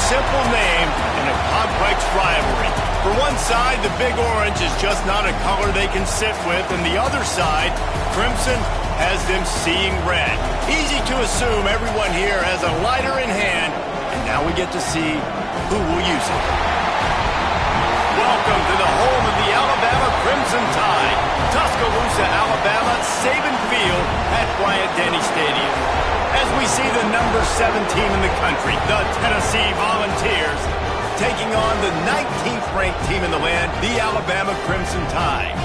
simple name in a complex rivalry. For one side, the Big Orange is just not a color they can sit with, and the other side, Crimson, has them seeing red. Easy to assume everyone here has a lighter in hand, and now we get to see who will use it. Welcome to the home of the Alabama Crimson Tide, Tuscaloosa, Alabama, Saban Field at Bryant-Denny Stadium. As we see the number 7 team in the country, the Tennessee Volunteers, taking on the 19th ranked team in the land, the Alabama Crimson Tide.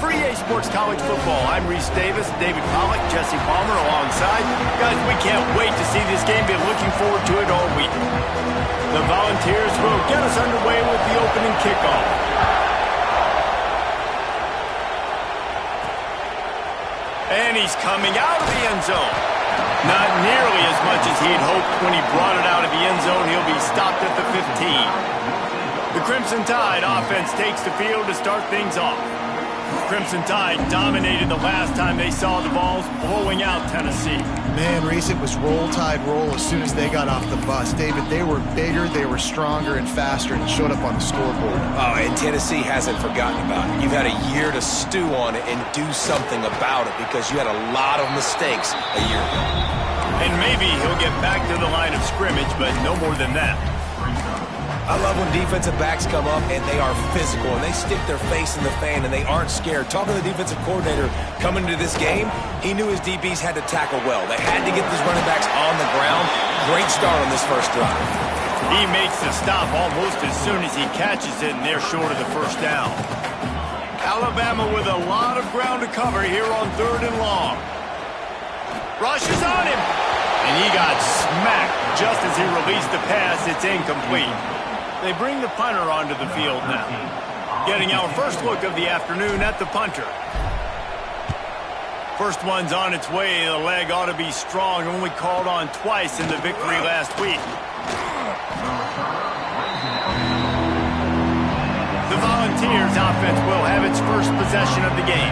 For EA Sports College Football, I'm Reese Davis, David Pollack, Jesse Palmer alongside. Guys, we can't wait to see this game. Been looking forward to it all week. The Volunteers will get us underway with the opening kickoff. And he's coming out of the end zone. Not nearly as much as he'd hoped when he brought it out of the end zone. He'll be stopped at the 15. The Crimson Tide offense takes the field to start things off. Crimson Tide dominated the last time they saw the Vols blowing out Tennessee. Man, Reese, it was roll, Tide, roll as soon as they got off the bus. David, they were bigger, they were stronger and faster, and it showed up on the scoreboard. Oh, and Tennessee hasn't forgotten about it. You've had a year to stew on it and do something about it because you had a lot of mistakes a year ago. And maybe he'll get back to the line of scrimmage, but no more than that. I love when defensive backs come up and they are physical and they stick their face in the fan and they aren't scared. Talking to the defensive coordinator coming into this game, he knew his DBs had to tackle well. They had to get these running backs on the ground. Great start on this first drive. He makes the stop almost as soon as he catches it, and they're short of the first down. Alabama with a lot of ground to cover here on 3rd and long. Rush is on him, and he got smacked just as he released the pass. It's incomplete. They bring the punter onto the field now. Getting our first look of the afternoon at the punter. First one's on its way. The leg ought to be strong. Only called on twice in the victory last week. The Volunteers offense will have its first possession of the game.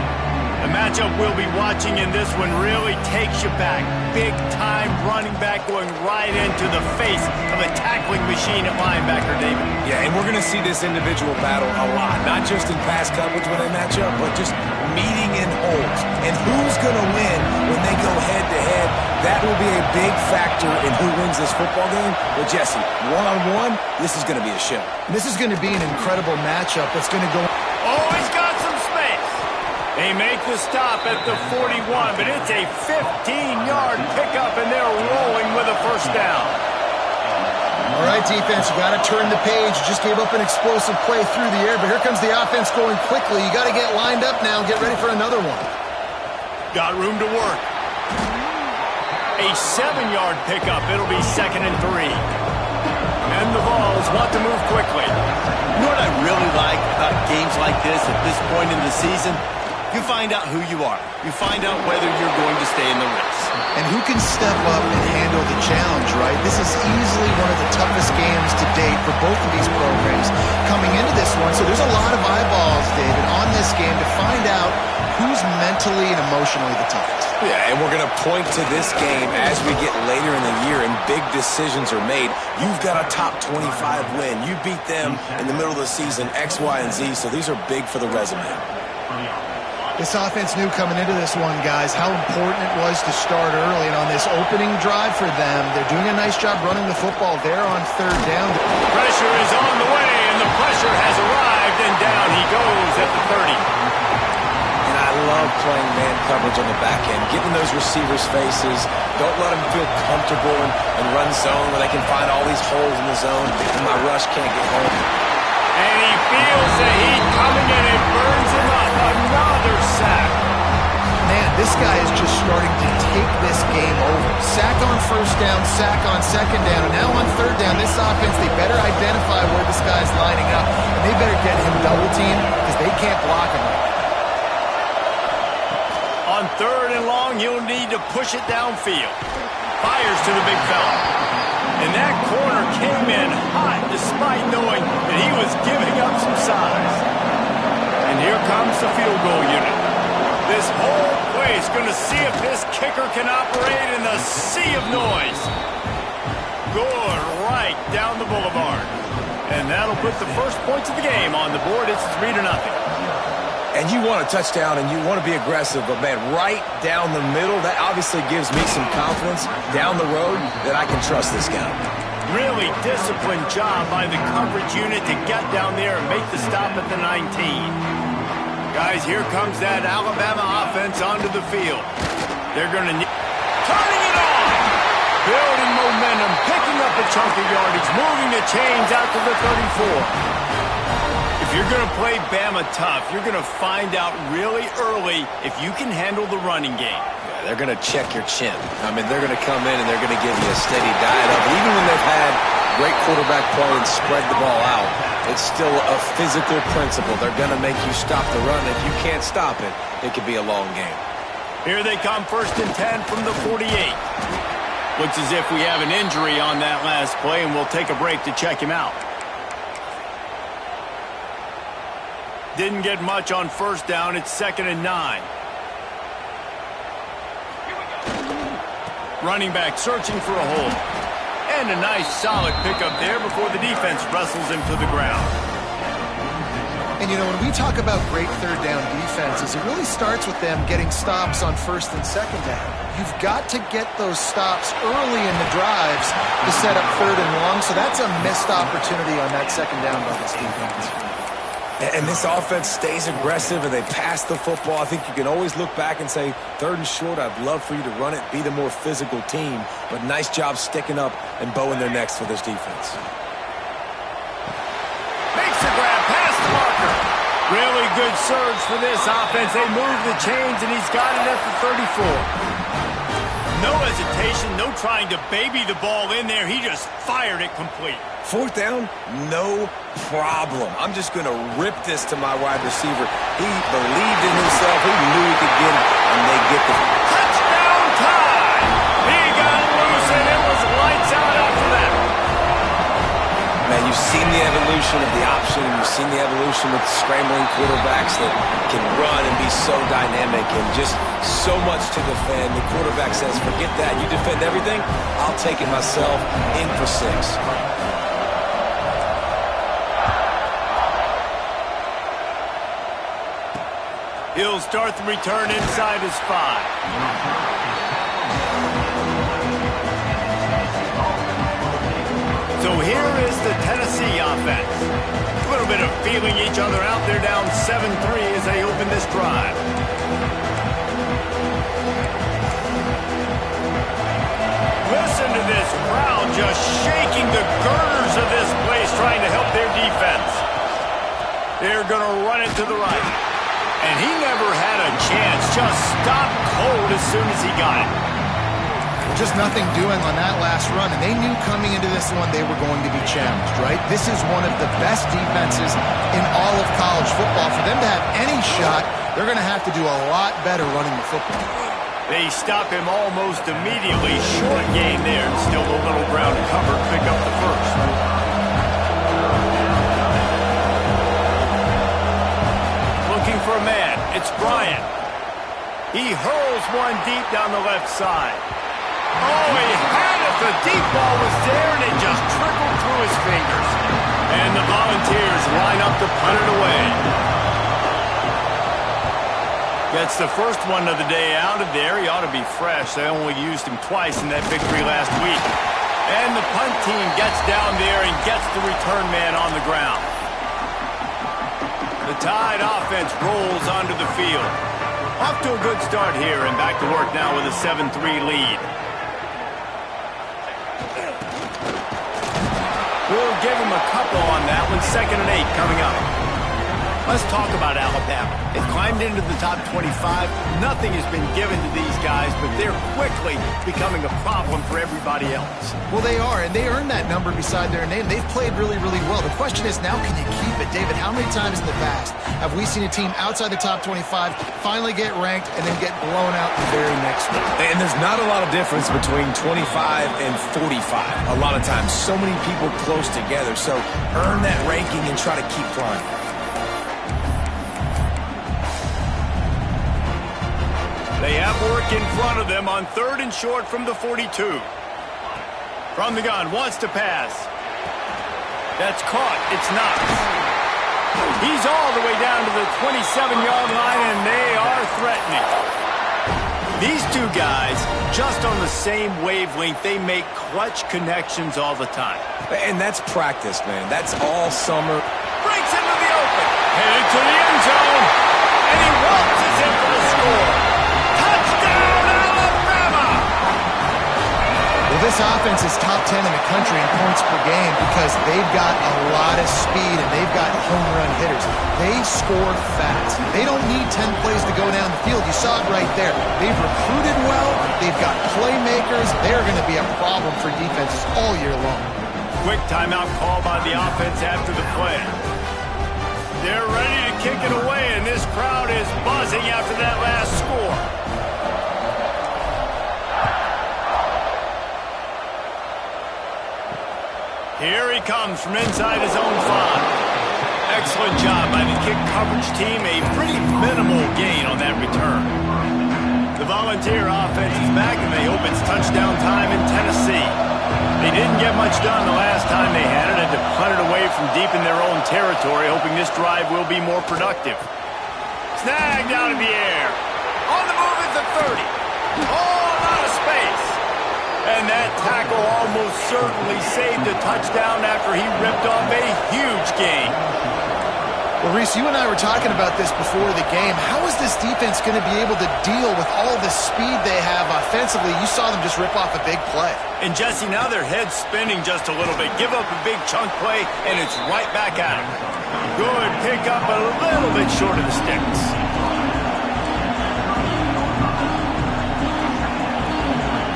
The matchup we'll be watching in this one really takes you back. Big-time running back going right into the face of a tackling machine at linebacker, David. Yeah, and we're going to see this individual battle a lot. Not just in pass coverage when they match up, but just meeting in holes. And who's going to win when they go head-to-head? That will be a big factor in who wins this football game. Well, Jesse, one-on-one, this is going to be a show. This is going to be an incredible matchup that's going to go... Oh, he's got some space. They make the stop at the 41, but it's a 15-yard pickup, and they're rolling with a first down. All right, defense, you got to turn the page. You just gave up an explosive play through the air, but here comes the offense going quickly. You got to get lined up now and get ready for another one. Got room to work. A 7-yard pickup. It'll be 2nd and 3. And the Vols want to move quickly. You know what I really like about games like this at this point in the season? You find out who you are. You find out whether you're going to stay in the race. And who can step up and handle the challenge, right? This is easily one of the toughest games to date for both of these programs coming into this one. So there's a lot of eyeballs, David, on this game to find out who's mentally and emotionally the toughest. Yeah, and we're going to point to this game as we get later in the year and big decisions are made. You've got a top 25 win. You beat them in the middle of the season, X, Y, and Z, so these are big for the resume. This offense knew coming into this one, guys, how important it was to start early. And on this opening drive for them, they're doing a nice job running the football there on 3rd down. Pressure is on the way, and the pressure has arrived, and down he goes at the 30. And I love playing man coverage on the back end, getting those receivers' faces. Don't let them feel comfortable and run zone where they can find all these holes in the zone, and my rush can't get home. And he feels the heat coming, and it burns him up. Another sack. Man, this guy is just starting to take this game over. Sack on 1st down, sack on 2nd down, and now on 3rd down, this offense, they better identify where this guy's lining up, and they better get him double-teamed because they can't block him. On 3rd and long, he'll need to push it downfield. Fires to the big fella. And that corner came in hot despite knowing that he was giving up some size. And here comes the field goal unit. This whole place going to see if this kicker can operate in the sea of noise. good right down the boulevard. And that'll put the first points of the game on the board. It's 3-0. And you want a touchdown and you want to be aggressive, but, man, right down the middle, that obviously gives me some confidence down the road that I can trust this guy. Really disciplined job by the coverage unit to get down there and make the stop at the 19. Guys, here comes that Alabama offense onto the field. They're going to turning it on. Building momentum, picking up a chunk of yardage, moving the chains out to the 34. If you're going to play Bama tough, you're going to find out really early if you can handle the running game. Yeah, they're going to check your chin. I mean, they're going to come in and they're going to give you a steady diet of it. Even when they've had great quarterback play and spread the ball out, it's still a physical principle. They're going to make you stop the run. If you can't stop it, it could be a long game. Here they come, 1st and 10 from the 48. Looks as if we have an injury on that last play, and we'll take a break to check him out. Didn't get much on 1st down. It's 2nd and 9. Running back searching for a hole. And a nice solid pickup there before the defense wrestles him to the ground. And, you know, when we talk about great third down defenses, it really starts with them getting stops on 1st and 2nd down. You've got to get those stops early in the drives to set up 3rd and long, so that's a missed opportunity on that 2nd down by this defense. And this offense stays aggressive and they pass the football. I think you can always look back and say, 3rd and short, I'd love for you to run it, be the more physical team. But nice job sticking up and bowing their necks for this defense. Makes the grab past the marker. Really good surge for this offense. They move the chains, and he's got it at the 34. No hesitation, no trying to baby the ball in there. He just fired it complete. 4th down, no problem. I'm just going to rip this to my wide receiver. He believed in himself. He knew he could get it, and they get the touchdown time. He got loose, and it was lights out after that. Man, you've seen the evolution of the option, and you've seen the evolution with scrambling quarterbacks that can run and be so dynamic and just so much to defend. The quarterback says, forget that. You defend everything, I'll take it myself, in for 6. He'll start the return inside his 5. So here is the Tennessee offense. A little bit of feeling each other out. They're down 7-3 as they open this drive. Listen to this crowd just shaking the girders of this place trying to help their defense. They're going to run it to the right. And he never had a chance, just stopped cold as soon as he got it. Just nothing doing on that last run, and they knew coming into this one they were going to be challenged, right? This is one of the best defenses in all of college football. For them to have any shot, they're going to have to do a lot better running the football. They stop him almost immediately. Short gain there, and still a little ground cover to pick up the 1st. For a man, it's Bryant. He hurls one deep down the left side. Oh, he had it. The deep ball was there, and it just trickled through his fingers. And the Volunteers line up to punt it away. Gets the first one of the day out of there. He ought to be fresh. They only used him twice in that victory last week. And the punt team gets down there and gets the return man on the ground. The Tide offense rolls onto the field. Off to a good start here, and back to work now with a 7-3 lead. We'll give him a couple on that one. 2nd and 8 coming up. Let's talk about Alabama. They've climbed into the top 25. Nothing has been given to these guys, but they're quickly becoming a problem for everybody else. Well, they are, and they earned that number beside their name. They've played really, really well. The question is, now can you keep it? David, how many times in the past have we seen a team outside the top 25 finally get ranked and then get blown out the very next week? And there's not a lot of difference between 25 and 45. A lot of times, so many people close together. So earn that ranking and try to keep climbing. They have work in front of them on 3rd and short from the 42. From the gun, wants to pass. That's caught. It's not. He's all the way down to the 27-yard line, and they are threatening. These two guys, just on the same wavelength, they make clutch connections all the time. And that's practice, man. That's all summer. Breaks into the open. Headed to the end zone. And he waltzes in for the score. Touchdown, Alabama! Well, this offense is top 10 in the country in points per game because they've got a lot of speed and they've got home run hitters. They score fast. They don't need 10 plays to go down the field. You saw it right there. They've recruited well. They've got playmakers. They're going to be a problem for defenses all year long. Quick timeout call by the offense after the play. They're ready to kick it away, and this crowd is buzzing after that last score. Here he comes from inside his own 5. Excellent job by the kick coverage team. A pretty minimal gain on that return. The Volunteer offense is back, and they hope it's touchdown time in Tennessee. They didn't get much done the last time they had it, and to punt it away from deep in their own territory, hoping this drive will be more productive. Snagged out of the air. On the move at the 30. Oh, a lot of space. And that tackle almost certainly saved a touchdown after he ripped off a huge gain. Well, Reese, you and I were talking about this before the game. How is this defense going to be able to deal with all the speed they have offensively? You saw them just rip off a big play. And, Jesse, now their head's spinning just a little bit. Give up a big chunk play, and it's right back at them. Good pickup, a little bit short of the sticks.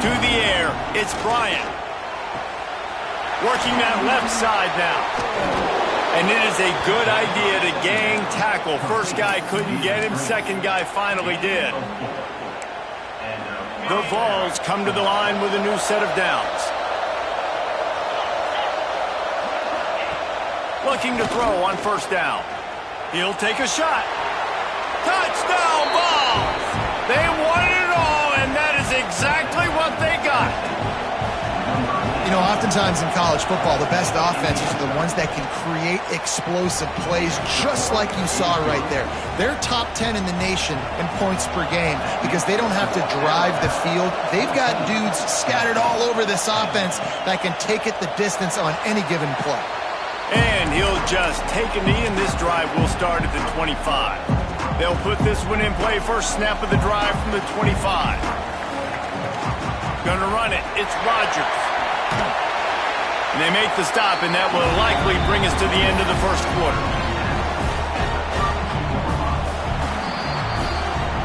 To the air, it's Bryant. Working that left side now. And it is a good idea to gang tackle. First guy couldn't get him, second guy finally did. The Vols come to the line with a new set of downs. Looking to throw on first down. He'll take a shot. Touchdown, Vols! They wanted it all, and that is exactly what they got. You know, oftentimes in college football, the best offenses are the ones that can create explosive plays, just like you saw right there. They're top 10 in the nation in points per game because they don't have to drive the field. They've got dudes scattered all over this offense that can take it the distance on any given play. And he'll just take a knee, and this drive will start at the 25. They'll put this one in play first snap of the drive from the 25. Gonna run it. It's Rodgers. And they make the stop, and that will likely bring us to the end of the first quarter.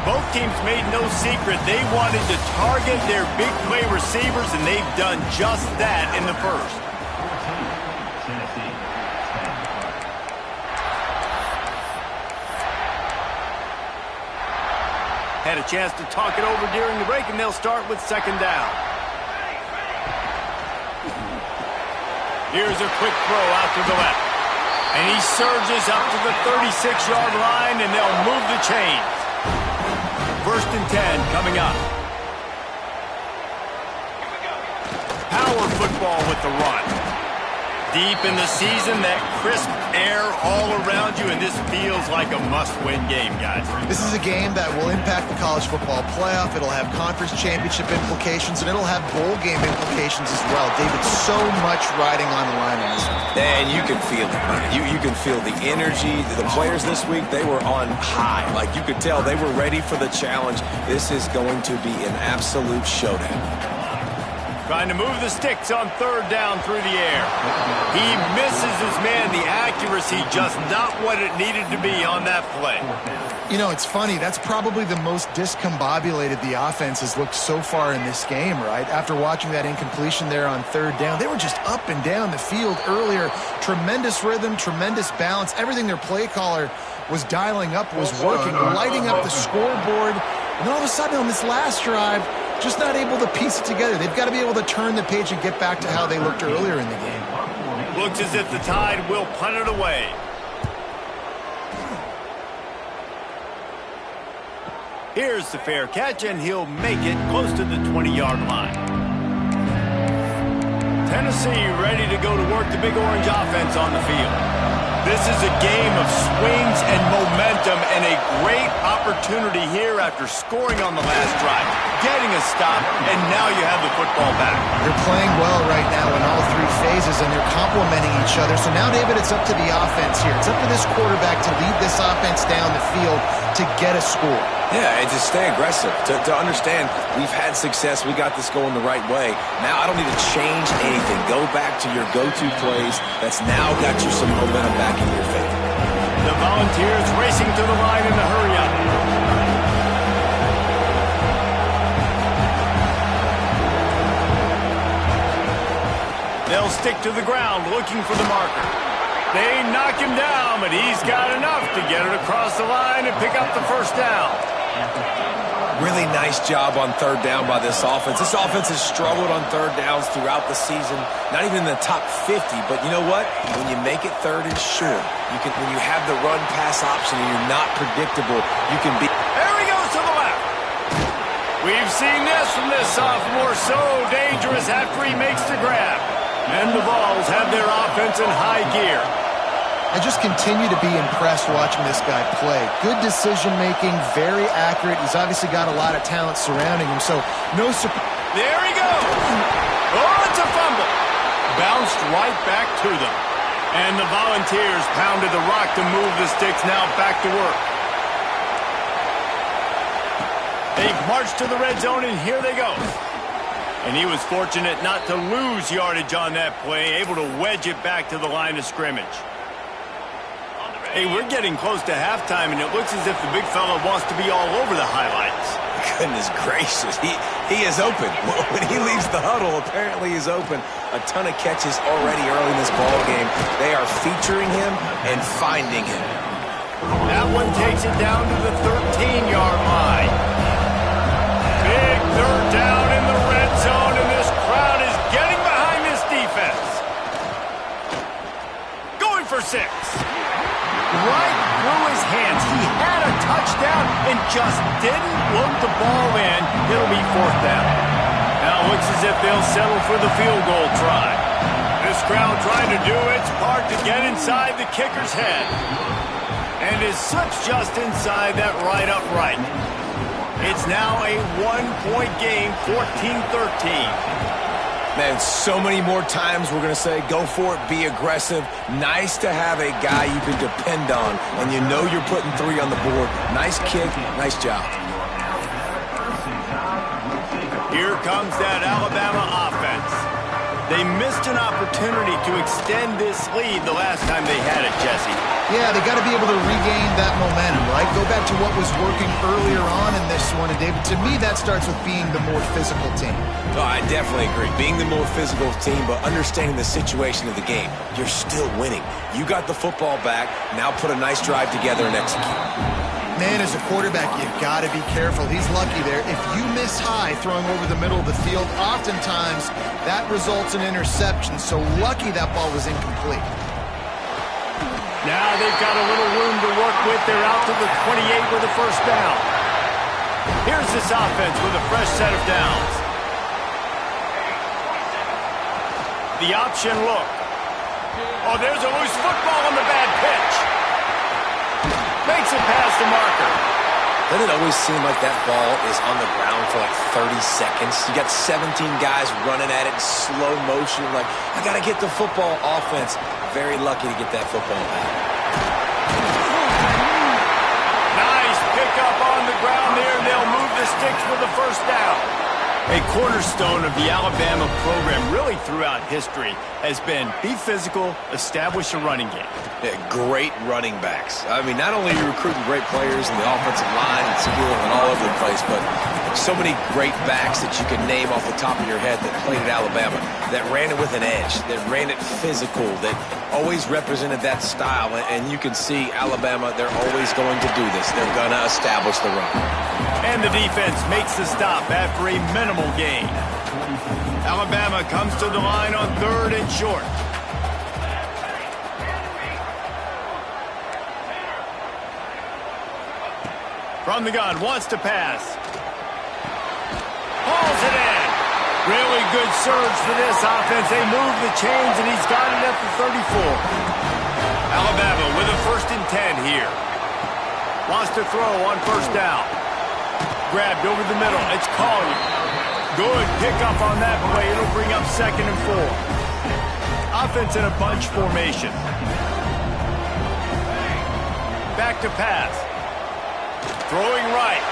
Both teams made no secret they wanted to target their big play receivers, and they've done just that in the first. Had a chance to talk it over during the break, and they'll start with second down. Here's a quick throw out to the left. And he surges up to the 36-yard line, and they'll move the chains. First and 10 coming up. Power football with the run. Deep in the season, that crisp air all around you, and this feels like a must-win game, guys. This is a game that will impact the college football playoff. It'll have conference championship implications, and it'll have bowl game implications as well. David, so much riding on the line on this one. And you can feel it, man. You can feel the energy. The players this week, they were on high. Like, you could tell they were ready for the challenge. This is going to be an absolute showdown. Trying to move the sticks on third down through the air. He misses his man. The accuracy just not what it needed to be on that play. You know, it's funny. That's probably the most discombobulated the offense has looked so far in this game, right? After watching that incompletion there on third down, they were just up and down the field earlier. Tremendous rhythm, tremendous balance. Everything their play caller was dialing up was working, lighting up the scoreboard. And all of a sudden on this last drive, just not able to piece it together. They've got to be able to turn the page and get back to how they looked earlier in the game. Looks as if the Tide will punt it away. Here's the fair catch, and he'll make it close to the 20-yard line. Tennessee ready to go to work the big orange offense on the field. This is a game of swings and momentum and a great opportunity here after scoring on the last drive, getting a stop, and now you have the football back. They're playing well right now in all three phases, and they're complementing each other. So now, David, it's up to the offense here. It's up to this quarterback to lead this offense down the field to get a score. Yeah, and to stay aggressive, to understand we've had success, we got this going the right way. Now I don't need to change anything. Go back to your go-to plays. That's now got you some momentum back in your favor. The Volunteers racing to the line in the hurry-up. They'll stick to the ground looking for the marker. They knock him down, but he's got enough to get it across the line and pick up the first down. Really nice job on third down by this offense. This offense has struggled on third downs throughout the season. Not even in the top 50, but you know what? When you make it third and short, when you have the run-pass option and you're not predictable, you can be... There he goes to the left. We've seen this from this sophomore, so dangerous after he makes the grab. And the Vols have their offense in high gear. I just continue to be impressed watching this guy play. Good decision-making, very accurate. He's obviously got a lot of talent surrounding him, so no surprise. There he goes. Oh, it's a fumble. Bounced right back to them. And the Volunteers pounded the rock to move the sticks now back to work. They've marched to the red zone, and here they go. And he was fortunate not to lose yardage on that play, able to wedge it back to the line of scrimmage. Hey, we're getting close to halftime, and it looks as if the big fella wants to be all over the highlights. Goodness gracious, he is open. When he leaves the huddle, apparently he's open. A ton of catches already early in this ball game. They are featuring him and finding him. That one takes it down to the 13-yard line. Big third down in the red zone, and this crowd is getting behind this defense. Going for 6. Right through his hands. He had a touchdown and just didn't look the ball in. It'll be 4th down. Now it looks as if they'll settle for the field goal try. This crowd trying to do its part to get inside the kicker's head. And is slips just inside that right upright. It's now a 1-point game, 14-13. Man, so many more times we're going to say, go for it, be aggressive. Nice to have a guy you can depend on, and you know you're putting 3 on the board. Nice kick, nice job. Here comes that Alabama offense. They missed an opportunity to extend this lead the last time they had it, Jesse. Yeah, they got to be able to regain that momentum, right? Go back to what was working earlier on in this one. And, David, to me, that starts with being the more physical team. Oh, I definitely agree. Being the more physical team, but understanding the situation of the game. You're still winning. You got the football back. Now put a nice drive together and execute. Man, as a quarterback, you've got to be careful. He's lucky there. If you miss high throwing over the middle of the field, oftentimes that results in interception. So lucky that ball was incomplete. Now they've got a little room to work with. They're out to the 28 with a first down. Here's this offense with a fresh set of downs. The option look. Oh, there's a loose football on the bad pitch. Makes it past the marker. Doesn't it always seem like that ball is on the ground for like 30 seconds? You got 17 guys running at it in slow motion. Like, I got to get the football. Offense, very lucky to get that football back. Nice pickup on the ground there, and they'll move the sticks for the first down. A cornerstone of the Alabama program really throughout history has been be physical, establish a running game. Yeah, great running backs. I mean, not only are you recruiting great players in the offensive line and skill and all over the place, but so many great backs that you can name off the top of your head that played at Alabama, that ran it with an edge, that ran it physical, that always represented that style. And you can see Alabama, they're always going to do this. They're going to establish the run. And the defense makes the stop after a minimal gain. Alabama comes to the line on 3rd and short. From the gun, wants to pass. Hauls it in. Really good surge for this offense. They move the chains, and he's got it at the 34. Alabama with a 1st and 10 here. Wants to throw on 1st down. Grabbed over the middle. It's Collier. Good pickup on that play. It'll bring up 2nd and 4. Offense in a bunch formation. Back to pass. Throwing right.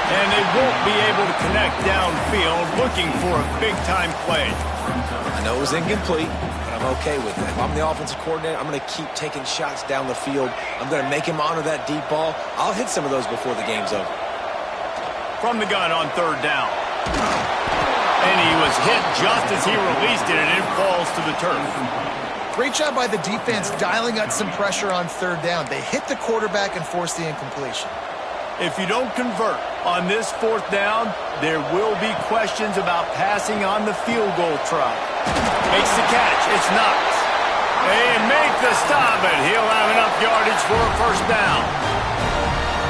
And they won't be able to connect downfield, looking for a big-time play. I know it was incomplete, but I'm okay with it. If I'm the offensive coordinator, I'm going to keep taking shots down the field. I'm going to make him honor that deep ball. I'll hit some of those before the game's over. From the gun on 3rd down. And he was hit just as he released it, and it falls to the turf. Great job by the defense dialing out some pressure on 3rd down. They hit the quarterback and forced the incompletion. If you don't convert on this 4th down, there will be questions about passing on the field goal try. Makes the catch. It's Knox. They make the stop, but he'll have enough yardage for a 1st down.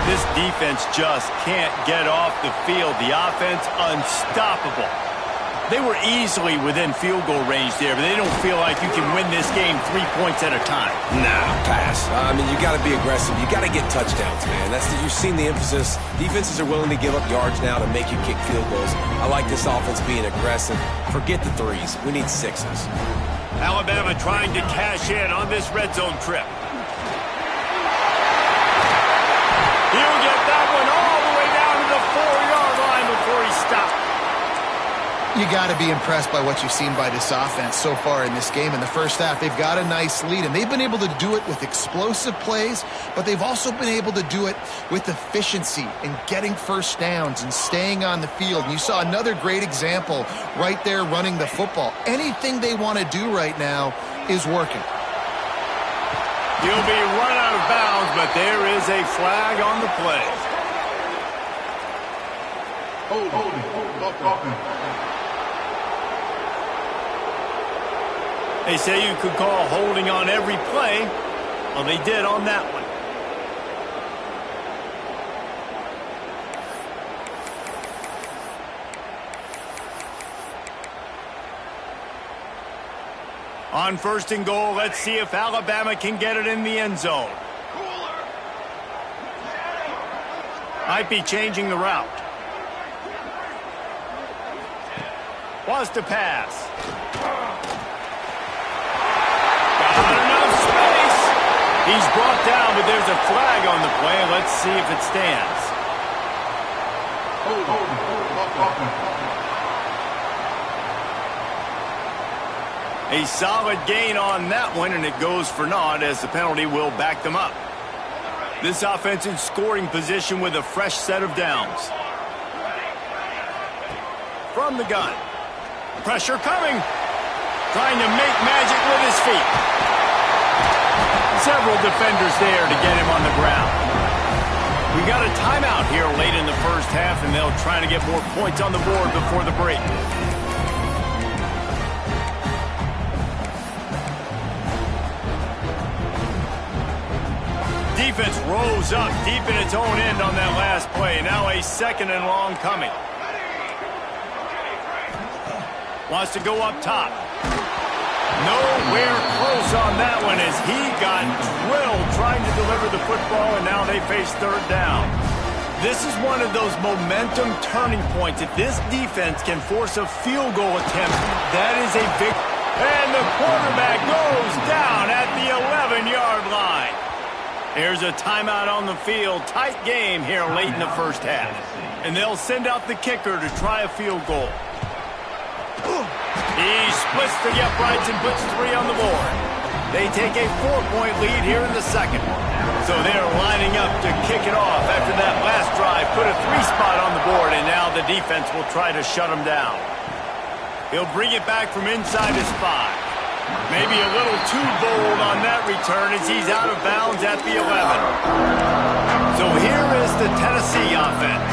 This defense just can't get off the field. The offense unstoppable. They were easily within field goal range there, but they don't feel like you can win this game 3 points at a time. Nah, pass. I mean, you got to be aggressive. You got to get touchdowns, man. You've seen the emphasis. Defenses are willing to give up yards now to make you kick field goals. I like this offense being aggressive. Forget the 3s. We need 6s. Alabama trying to cash in on this red zone trip. He'll get that one all the way down to the 4-yard line before he stops. You got to be impressed by what you've seen by this offense so far in this game. In the first half, they've got a nice lead, and they've been able to do it with explosive plays, but they've also been able to do it with efficiency and getting 1st downs and staying on the field. And you saw another great example right there running the football. Anything they want to do right now is working. He'll be run out of bounds, but there is a flag on the play. They say you could call holding on every play. Well, they did on that one. On 1st and goal, let's see if Alabama can get it in the end zone. Might be changing the route. Wants to pass. He's brought down, but there's a flag on the play. Let's see if it stands. A solid gain on that one, and it goes for naught as the penalty will back them up. This offense in scoring position with a fresh set of downs. From the gun. Pressure coming. Trying to make magic with his feet. Several defenders there to get him on the ground. We got a timeout here late in the first half, and they'll try to get more points on the board before the break. Defense rose up deep in its own end on that last play. Now a 2nd and long coming. Wants to go up top. Nowhere close on that one as he got drilled trying to deliver the football, and now they face 3rd down. This is one of those momentum turning points. If this defense can force a field goal attempt, that is a big... And the quarterback goes down at the 11-yard line. Here's a timeout on the field. Tight game here late in the first half. And they'll send out the kicker to try a field goal. He splits the uprights and puts 3 on the board. They take a 4-point lead here in the second. So they're lining up to kick it off after that last drive. Put a 3 spot on the board, and now the defense will try to shut them down. He'll bring it back from inside his 5. Maybe a little too bold on that return as he's out of bounds at the 11. So here is the Tennessee offense.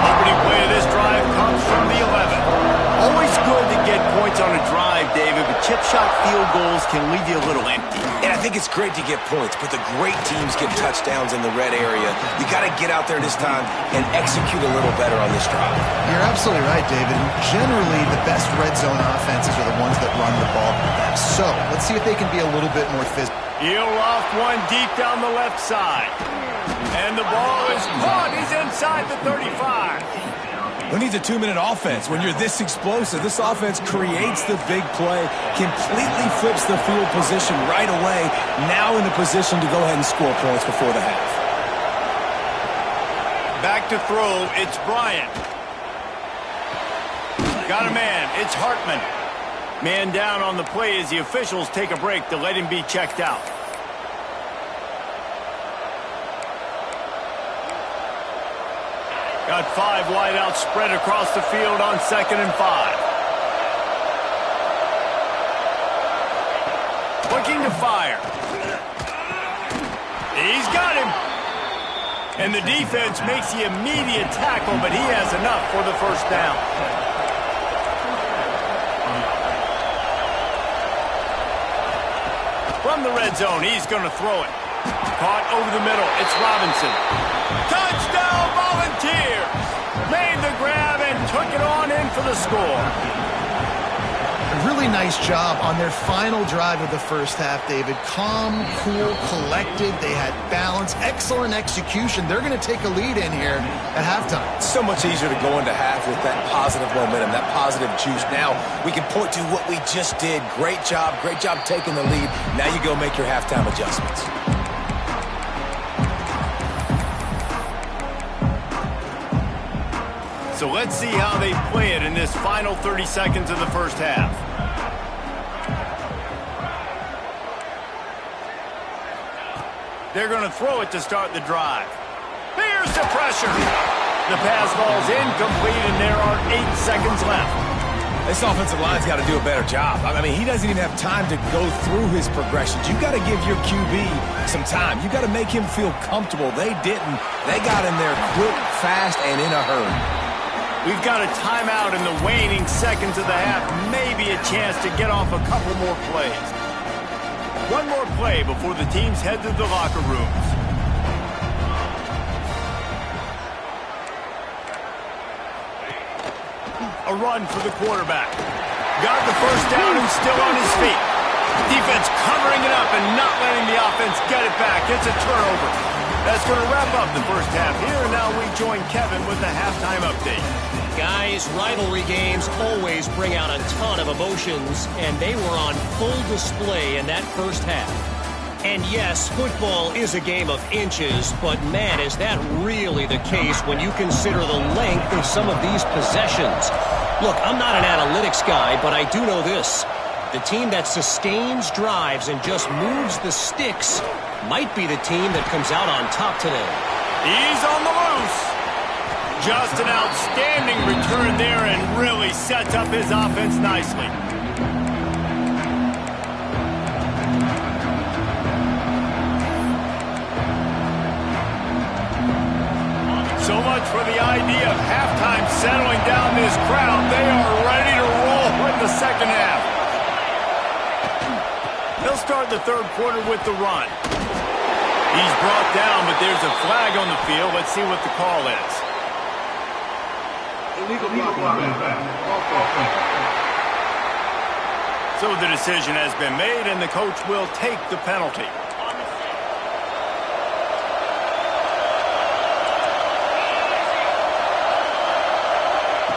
Opening play of this drive comes from the 11. Always good to get points on a drive, David, but chip shot field goals can leave you a little empty. And I think it's great to get points, but the great teams get touchdowns in the red area. You got to get out there this time and execute a little better on this drive. You're absolutely right, David. Generally, the best red zone offenses are the ones that run the ball best. So let's see if they can be a little bit more physical. He'll off one deep down the left side. And the ball is caught. He's inside the 35. Who needs a 2-minute offense? When you're this explosive, this offense creates the big play, completely flips the field position right away, now in a position to go ahead and score points before the half. Back to throw, it's Bryant. Got a man, it's Hartman. Man down on the play as the officials take a break to let him be checked out. Got 5 wideouts spread across the field on 2nd and 5. Looking to fire. He's got him. And the defense makes the immediate tackle, but he has enough for the first down. From the red zone, he's going to throw it. Caught over the middle. It's Robinson. Touchdown, Volunteers! Made the grab and took it on in for the score. A really nice job on their final drive of the first half, David. Calm, cool, collected. They had balance. Excellent execution. They're going to take a lead in here at halftime. It's so much easier to go into half with that positive momentum, that positive juice. Now we can point to what we just did. Great job taking the lead. Now you go make your halftime adjustments. So let's see how they play it in this final 30 seconds of the first half. They're going to throw it to start the drive. Here's the pressure. The pass ball's incomplete, and there are 8 seconds left. This offensive line's got to do a better job. I mean, he doesn't even have time to go through his progressions. You've got to give your QB some time. You've got to make him feel comfortable. They didn't. They got in there quick, fast, and in a hurry. We've got a timeout in the waning seconds of the half. Maybe a chance to get off a couple more plays. One more play before the teams head to the locker rooms. A run for the quarterback. Got the first down and still on his feet. Defense covering it up and not letting the offense get it back. It's a turnover. That's going to wrap up the first half here. And now we join Kevin with the halftime update. Guys, rivalry games always bring out a ton of emotions, and they were on full display in that first half. And yes, football is a game of inches, but man, is that really the case when you consider the length of some of these possessions. Look, I'm not an analytics guy, but I do know this. The team that sustains drives and just moves the sticks might be the team that comes out on top today. He's on the loose. Just an outstanding return there and really sets up his offense nicely. So much for the idea of halftime settling down this crowd. They are ready to roll in the second half. They'll start the third quarter with the run. He's brought down, but there's a flag on the field. Let's see what the call is. So the decision has been made, and the coach will take the penalty.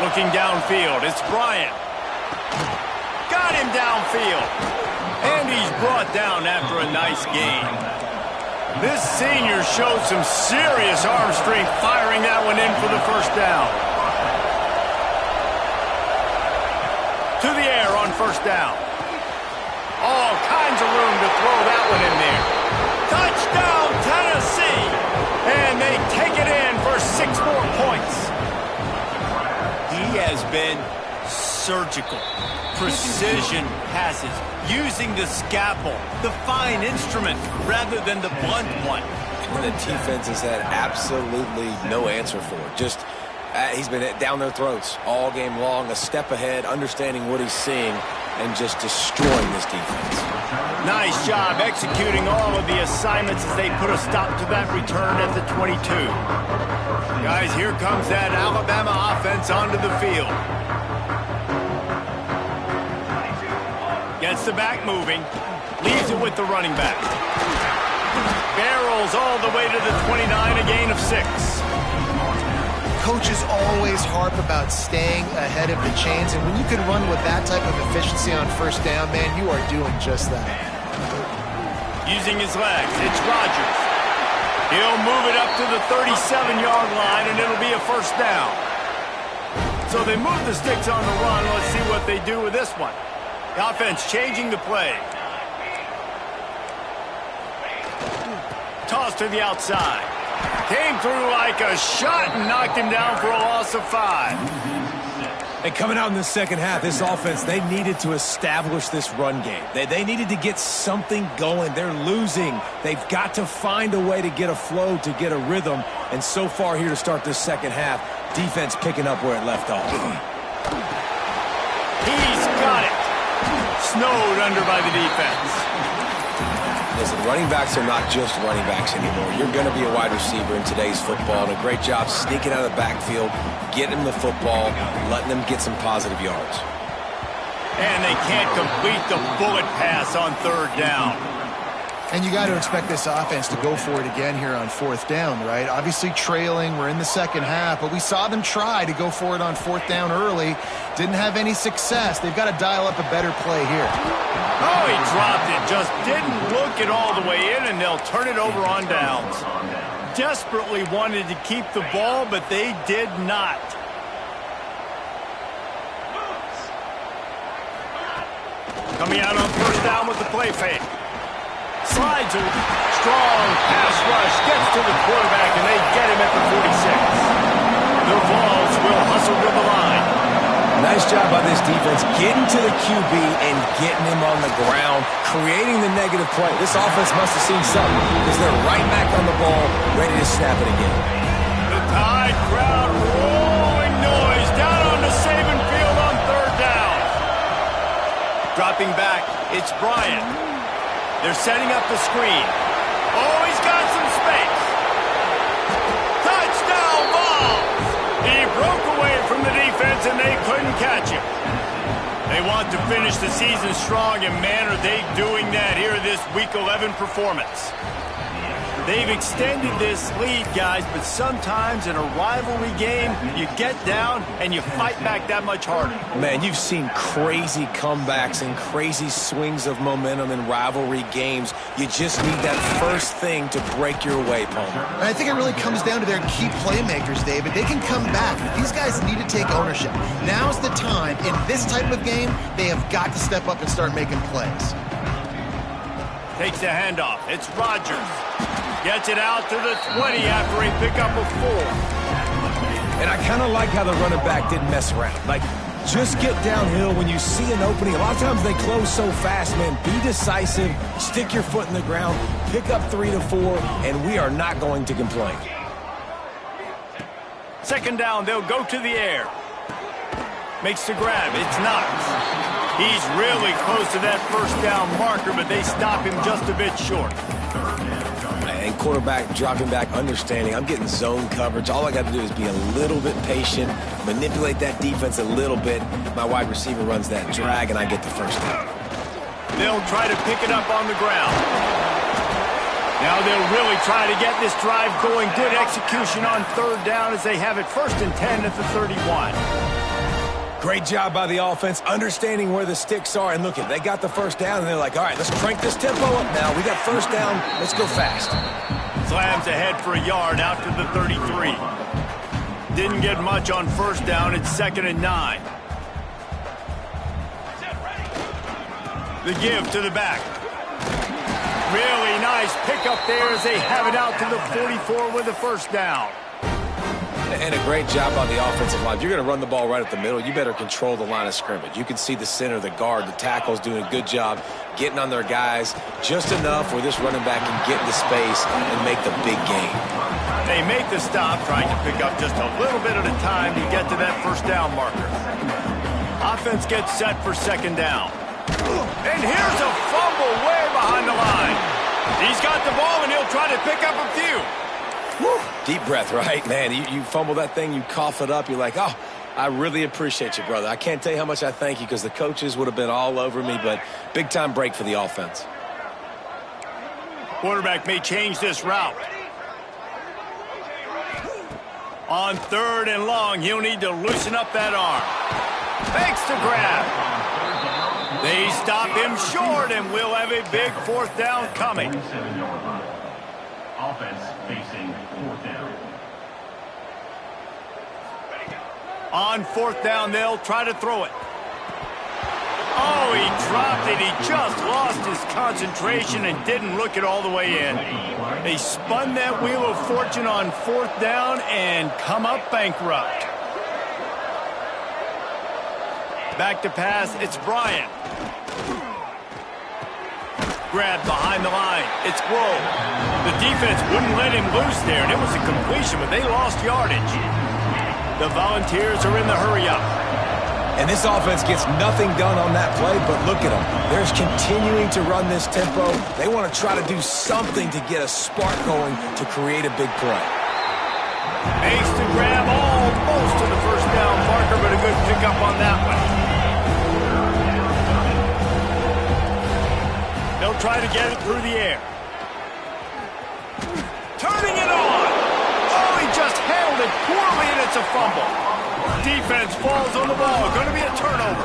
Looking downfield, it's Bryant. Got him downfield. And he's brought down after a nice gain. This senior showed some serious arm strength firing that one in for the first down. To the air on first down. All kinds of room to throw that one in there. Touchdown, Tennessee! And they take it in for 6 more points. He has been surgical. Precision passes, using the scalpel, the fine instrument, rather than the blunt one. And the defense has had absolutely no answer for it. Just He's been down their throats all game long, a step ahead, understanding what he's seeing, and just destroying this defense. Nice job executing all of the assignments as they put a stop to that return at the 22. Guys, here comes that Alabama offense onto the field. Gets the back moving. Leaves it with the running back. Barrels all the way to the 29, a gain of 6. Coaches always harp about staying ahead of the chains, and when you can run with that type of efficiency on first down, man, you are doing just that. Using his legs, it's Rodgers. He'll move it up to the 37-yard line, and it'll be a first down. So they move the sticks on the run. Let's see what they do with this one. The offense changing the play. Toss to the outside. Came through like a shot and knocked him down for a loss of 5. And coming out in the second half, this offense, they needed to establish this run game. They needed to get something going. They're losing. They've got to find a way to get a flow, to get a rhythm. And so far here to start this second half, defense picking up where it left off. He's got it. Snowed under by the defense. Listen, running backs are not just running backs anymore. You're going to be a wide receiver in today's football, and a great job sneaking out of the backfield, getting them the football, letting them get some positive yards. And they can't complete the bullet pass on third down. And you got to expect this offense to go for it again here on fourth down, right? Obviously trailing, we're in the second half, but we saw them try to go for it on fourth down early. Didn't have any success. They've got to dial up a better play here. Oh, he dropped it. Just didn't look it all the way in, and they'll turn it over on downs. Desperately wanted to keep the ball, but they did not. Coming out on first down with the play fake. Slides a strong pass rush, gets to the quarterback, and they get him at the 46. The Vols will hustle to the line. Nice job by this defense getting to the QB and getting him on the ground, creating the negative play. This offense must have seen something because they're right back on the ball, ready to snap it again. The Tide crowd rolling noise down on the Saban field on third down. Dropping back, it's Bryant. They're setting up the screen. Oh, he's got some space. Touchdown, Vols! He broke away from the defense, and they couldn't catch him. They want to finish the season strong, and man, are they doing that here in this Week 11 performance. They've extended this lead, guys, but sometimes in a rivalry game, you get down and you fight back that much harder. Man, you've seen crazy comebacks and crazy swings of momentum in rivalry games. You just need that first thing to break your way, Palmer. And I think it really comes down to their key playmakers, David. They can come back. These guys need to take ownership. Now's the time. In this type of game, they have got to step up and start making plays. Takes the handoff. It's Rodgers. Gets it out to the 20 after a pickup of 4. And I kind of like how the running back didn't mess around. Like, just get downhill when you see an opening. A lot of times they close so fast, man. Be decisive, stick your foot in the ground, pick up 3 to 4, and we are not going to complain. Second down, they'll go to the air. Makes the grab. It's Knox. He's really close to that first down marker, but they stop him just a bit short. And quarterback dropping back, understanding I'm getting zone coverage. All I got to do is be a little bit patient, manipulate that defense a little bit. My wide receiver runs that drag, and I get the first down. They'll try to pick it up on the ground. Now they'll really try to get this drive going. Good execution on third down as they have it 1st and 10 at the 31. Great job by the offense, understanding where the sticks are. And look, they got the first down, and they're like, all right, let's crank this tempo up now. We got first down. Let's go fast. Slams ahead for a yard out to the 33. Didn't get much on first down. It's 2nd and 9. The give to the back. Really nice pickup there as they have it out to the 44 with the first down. And a great job on the offensive line. If you're going to run the ball right at the middle, you better control the line of scrimmage. You can see the center, the guard, the tackle's doing a good job getting on their guys just enough where this running back can get into space and make the big gain. They make the stop, trying to pick up just a little bit at a time to get to that first down marker. Offense gets set for second down. And here's a fumble way behind the line. He's got the ball, and he'll try to pick up a few. Whew. Deep breath, right? Man, you fumble that thing, you cough it up, you're like, oh, I really appreciate you, brother. I can't tell you how much I thank you because the coaches would have been all over me, but big-time break for the offense. Quarterback may change this route. On 3rd and long, he'll need to loosen up that arm. Fakes the grab. They stop him short, and we'll have a big 4th down coming. Offense facing 4th down. On 4th down, they'll try to throw it. Oh, he dropped it. He just lost his concentration and didn't look it all the way in. They spun that wheel of fortune on 4th down and come up bankrupt. Back to pass, it's Bryant. Grab behind the line, it's Grove. The defense wouldn't let him loose there, and it was a completion, but they lost yardage. The Volunteers are in the hurry-up. And this offense gets nothing done on that play, but look at them. They're continuing to run this tempo. They want to try to do something to get a spark going to create a big play. Makes the grab almost to the first down marker, but a good pickup on that one. They'll try to get it through the air. Turning it on. Oh, he just handled it poorly, and it's a fumble. Defense falls on the ball. Going to be a turnover.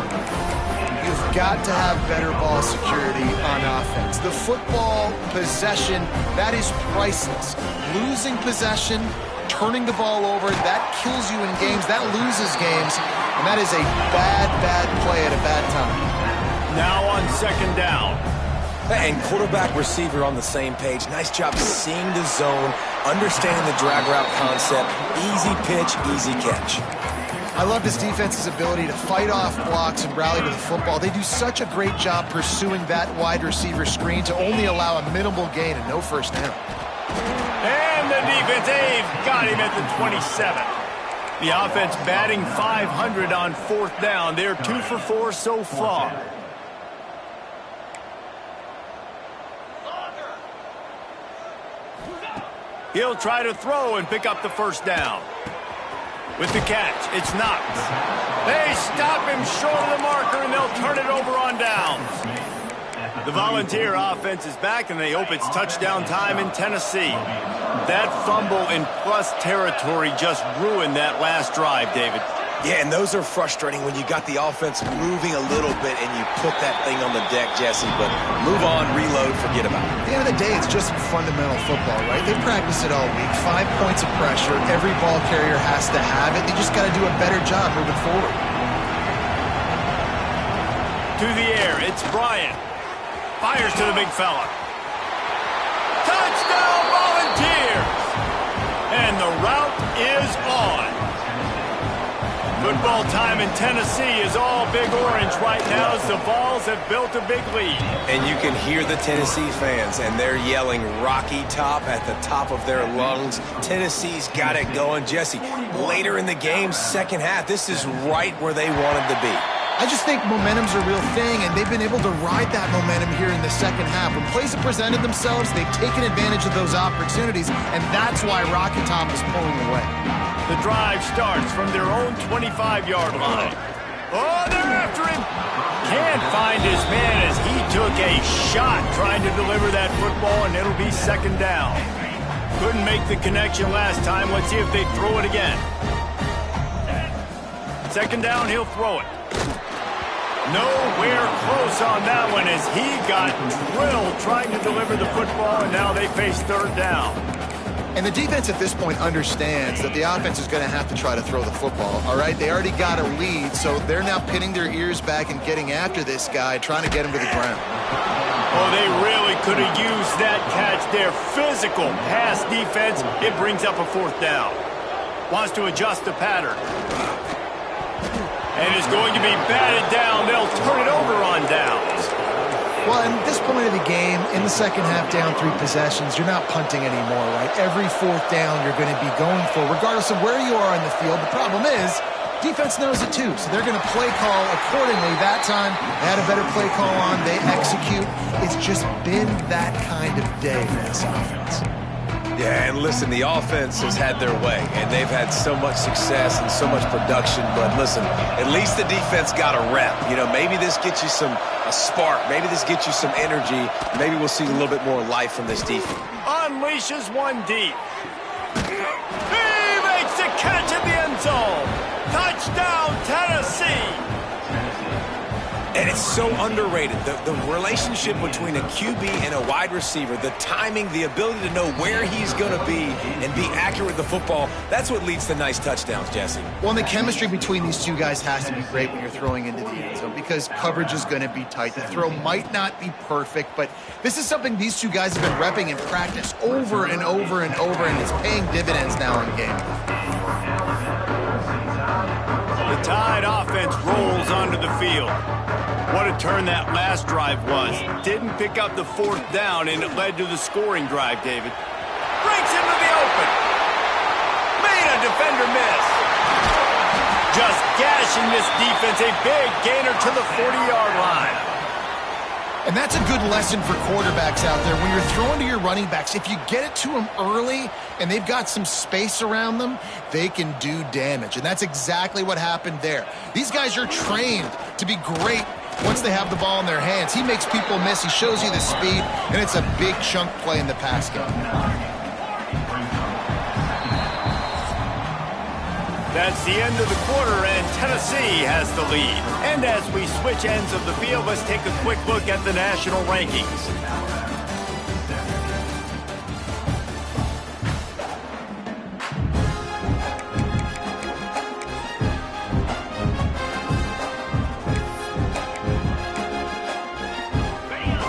You've got to have better ball security on offense. The football possession, that is priceless. Losing possession, turning the ball over, that kills you in games. That loses games. And that is a bad, bad play at a bad time. Now on 2nd down. And quarterback receiver on the same page. Nice job seeing the zone, understanding the drag route concept. Easy pitch, easy catch. I love this defense's ability to fight off blocks and rally to the football. They do such a great job pursuing that wide receiver screen to only allow a minimal gain and no first down. And the defense, they've got him at the 27. The offense batting 500 on 4th down. They're 2 for 4 so far. He'll try to throw and pick up the first down. With the catch, it's Knox. They stop him short of the marker, and they'll turn it over on downs. The Volunteer offense is back, and they hope it's touchdown time in Tennessee. That fumble in plus territory just ruined that last drive, David. Yeah, and those are frustrating when you got the offense moving a little bit and you put that thing on the deck, Jesse. But move on, reload, forget about it. At the end of the day, it's just fundamental football, right? They practice it all week. 5 points of pressure. Every ball carrier has to have it. They just got to do a better job moving forward. To the air, it's Bryant. Fires to the big fella. Touchdown, Volunteers! And the route is on. Football time in Tennessee is all big orange right now as the Vols have built a big lead. And you can hear the Tennessee fans, and they're yelling Rocky Top at the top of their lungs. Tennessee's got it going. Jesse, later in the game, second half, this is right where they wanted to be. I just think momentum's a real thing, and they've been able to ride that momentum here in the second half. When plays have presented themselves, they've taken advantage of those opportunities, and that's why Rocky Top is pulling away. The drive starts from their own 25-yard line. Oh, they're after him. Can't find his man as he took a shot trying to deliver that football, and it'll be second down. Couldn't make the connection last time. Let's see if they throw it again. Second down, he'll throw it. Nowhere close on that one as he got drilled trying to deliver the football, and now they face third down. And the defense at this point understands that the offense is going to have to try to throw the football, all right? They already got a lead, so they're now pinning their ears back and getting after this guy, trying to get him to the ground. Oh, they really could have used that catch there. Physical pass defense. It brings up a fourth down. Wants to adjust the pattern. And is going to be batted down. They'll turn it over on downs. Well, at this point of the game, in the second half, down 3 possessions, you're not punting anymore, right? Every fourth down you're going to be going for, regardless of where you are in the field. The problem is, defense knows it too, so they're going to play call accordingly. That time, they had a better play call on. They execute. It's just been that kind of day for this offense. Yeah, and listen, the offense has had their way, and they've had so much success and so much production. But listen, at least the defense got a rep. You know, maybe this gets you a spark. Maybe this gets you some energy. Maybe we'll see a little bit more life from this defense. Unleashes one deep. He makes the catch at the end zone. Touchdown, Tennessee. And it's so underrated. The relationship between a QB and a wide receiver, the timing, the ability to know where he's going to be and be accurate with the football, that's what leads to nice touchdowns, Jesse. Well, and the chemistry between these two guys has to be great when you're throwing into the end zone because coverage is going to be tight. The throw might not be perfect, but this is something these two guys have been repping in practice over and over and over, and it's paying dividends now in game. The Tide offense rolls onto the field. What a turn that last drive was. Didn't pick up the fourth down, and it led to the scoring drive, David. Breaks into the open. Made a defender miss. Just gashing this defense. A big gainer to the 40-yard line. And that's a good lesson for quarterbacks out there. When you're throwing to your running backs, if you get it to them early and they've got some space around them, they can do damage. And that's exactly what happened there. These guys are trained to be great once they have the ball in their hands. He makes people miss. He shows you the speed, and it's a big chunk play in the pass game. That's the end of the quarter, and Tennessee has the lead. And as we switch ends of the field, let's take a quick look at the national rankings.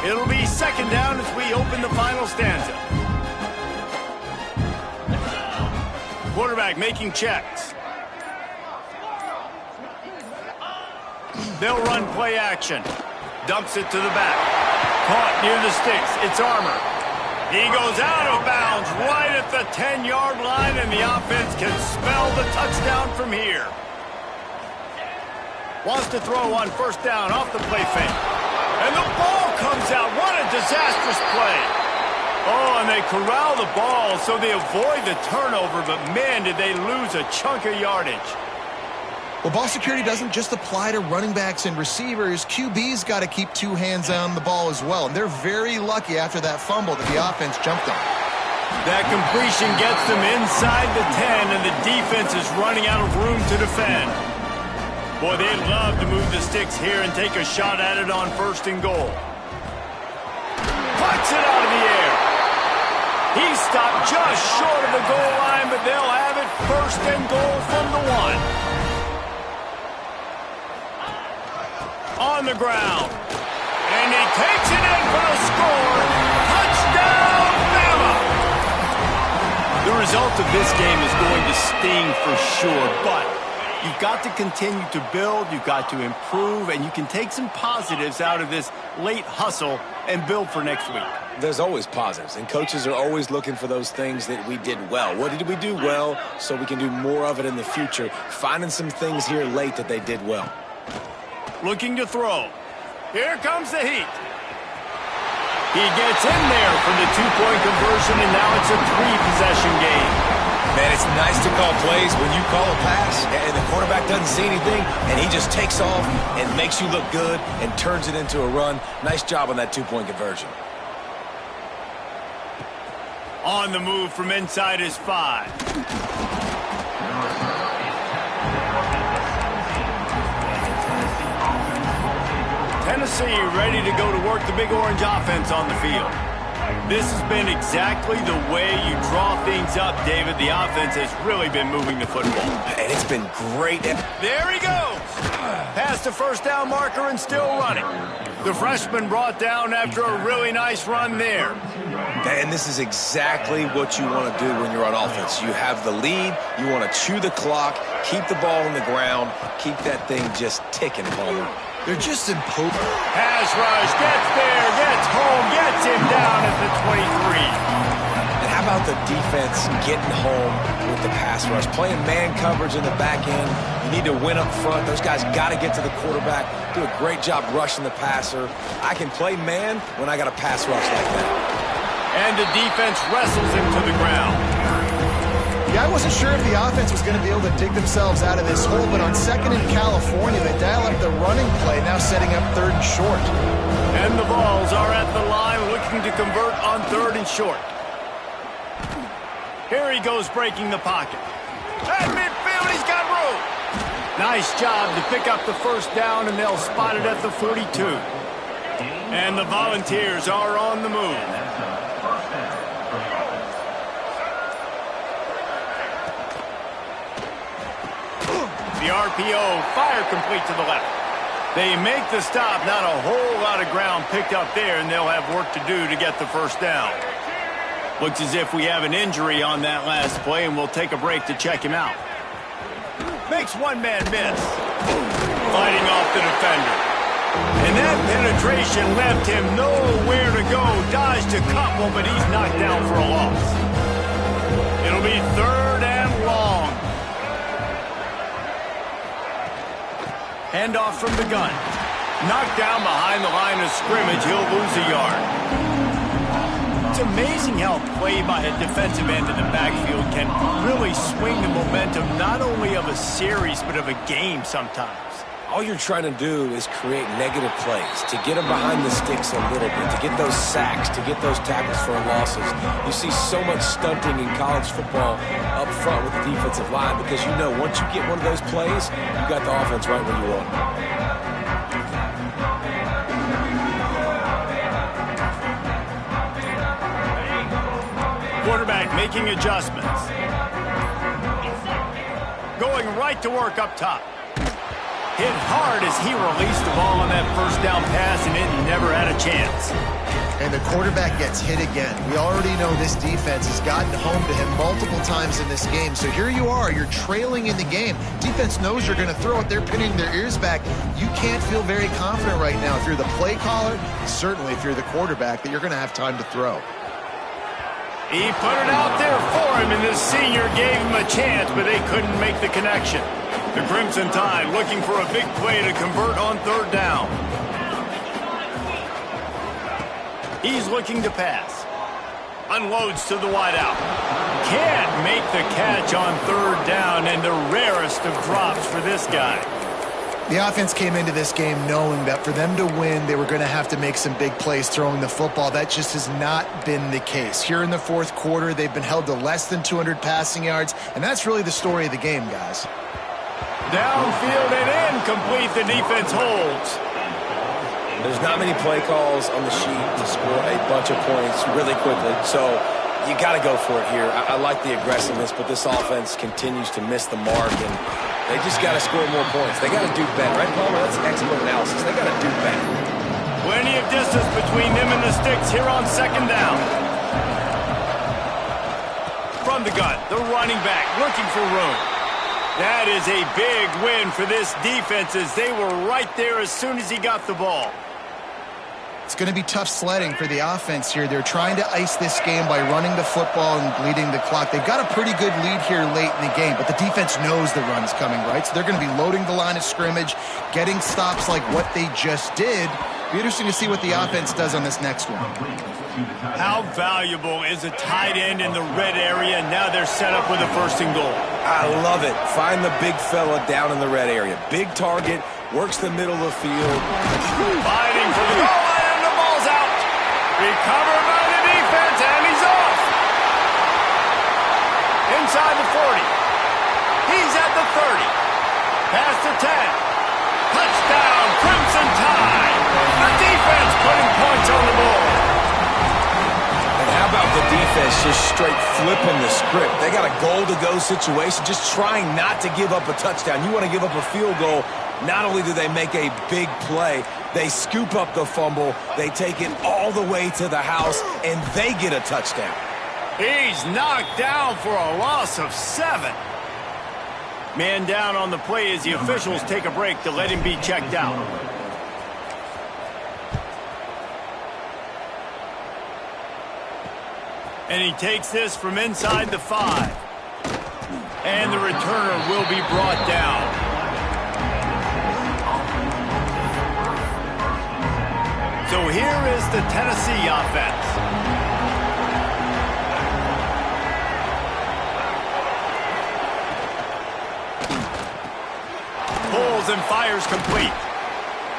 It'll be second down as we open the final stanza. Quarterback making checks. They'll run play action. Dumps it to the back. Caught near the sticks. It's Armour. He goes out of bounds right at the 10-yard line, and the offense can smell the touchdown from here. Wants to throw on first down off the play fake. And the ball comes out. What a disastrous play. Oh, and they corral the ball so they avoid the turnover, but man, did they lose a chunk of yardage. Well, ball security doesn't just apply to running backs and receivers. QB's got to keep 2 hands on the ball as well. And they're very lucky after that fumble that the offense jumped on. That completion gets them inside the 10, and the defense is running out of room to defend. Boy, they'd love to move the sticks here and take a shot at it on first and goal. Puts it out of the air. He stopped just short of the goal line, but they'll have it first and goal from the 1. On the ground. And he takes it in for the score. Touchdown, Bama! The result of this game is going to sting for sure, but you've got to continue to build, you've got to improve, and you can take some positives out of this late hustle and build for next week. There's always positives, and coaches are always looking for those things that we did well. What did we do well so we can do more of it in the future? Finding some things here late that they did well. Looking to throw. Here comes the heat. He gets in there for the 2-point conversion, and now it's a 3-possession game. Man, it's nice to call plays when you call a pass and the quarterback doesn't see anything, and he just takes off and makes you look good and turns it into a run. Nice job on that 2-point conversion. On the move from inside his 5. Tennessee ready to go to work the Big Orange offense on the field. This has been exactly the way you draw things up, David. The offense has really been moving the football. And it's been great. There he goes. Past the first down marker and still running. The freshman brought down after a really nice run there. And this is exactly what you want to do when you're on offense. You have the lead. You want to chew the clock, keep the ball on the ground, keep that thing just ticking, Palmer. They're just imposing. Pass rush, gets there, gets home, gets him down at the 23. And how about the defense getting home with the pass rush? Playing man coverage in the back end. You need to win up front. Those guys got to get to the quarterback, do a great job rushing the passer. I can play man when I got a pass rush like that. And the defense wrestles him to the ground. Yeah, I wasn't sure if the offense was going to be able to dig themselves out of this hole, but on second in California, they dial up the running play, now setting up third and short. And the Vols are at the line looking to convert on third and short. Here he goes breaking the pocket. At midfield, he's got room. Nice job to pick up the first down, and they'll spot it at the 42. And the Volunteers are on the move. The RPO, fire complete to the left. They make the stop, not a whole lot of ground picked up there, and they'll have work to do to get the first down. Looks as if we have an injury on that last play, and we'll take a break to check him out. Makes one man miss. Fighting off the defender. And that penetration left him nowhere to go. Dodged a couple, but he's knocked down for a loss. It'll be third and long. Handoff from the gun. Knocked down behind the line of scrimmage. He'll lose a yard. It's amazing how play by a defensive end in the backfield can really swing the momentum not only of a series but of a game sometimes. All you're trying to do is create negative plays, to get them behind the sticks a little bit, to get those sacks, to get those tackles for losses. You see so much stunting in college football up front with the defensive line because you know once you get one of those plays, you got the offense right where you want it. Quarterback making adjustments. Going right to work up top. Hit hard as he released the ball on that first down pass, and it never had a chance. And the quarterback gets hit again. We already know this defense has gotten home to him multiple times in this game. So here you are, you're trailing in the game. Defense knows you're going to throw it. They're pinning their ears back. You can't feel very confident right now if you're the play caller, certainly if you're the quarterback, that you're going to have time to throw. He put it out there for him, and the senior gave him a chance, but they couldn't make the connection. The Crimson Tide looking for a big play to convert on third down. He's looking to pass. Unloads to the wideout. Can't make the catch on third down, and the rarest of drops for this guy. The offense came into this game knowing that for them to win, they were going to have to make some big plays throwing the football. That just has not been the case. Here in the fourth quarter, they've been held to less than 200 passing yards, and that's really the story of the game, guys. Downfield and incomplete, the defense holds. There's not many play calls on the sheet to score a bunch of points really quickly, so you got to go for it here. I like the aggressiveness, but this offense continues to miss the mark, and they just got to score more points. They got to do better, right, Palmer? That's expert analysis. They got to do better. Plenty of distance between them and the sticks here on second down. From the gun, the running back looking for room. That is a big win for this defense as they were right there as soon as he got the ball. It's going to be tough sledding for the offense here. They're trying to ice this game by running the football and bleeding the clock. They've got a pretty good lead here late in the game, but the defense knows the run's coming, right? So they're going to be loading the line of scrimmage, getting stops like what they just did. Be interesting to see what the offense does on this next one. How valuable is a tight end in the red area? Now they're set up with a first and goal. I love it. Find the big fella down in the red area. Big target, works the middle of the field. Fighting for the goal line, and the ball's out. Recovered by the defense, and he's off. Inside the 40. He's at the 30. Past the 10. Touchdown, Crimson Tide. The defense putting points on the board. And how about the defense just straight flipping the script? They got a goal-to-go situation, just trying not to give up a touchdown. You want to give up a field goal, not only do they make a big play, they scoop up the fumble, they take it all the way to the house, and they get a touchdown. He's knocked down for a loss of 7. Man down on the play as the officials take a break to let him be checked out. And he takes this from inside the 5. And the returner will be brought down. So here is the Tennessee offense. Pulls and fires complete.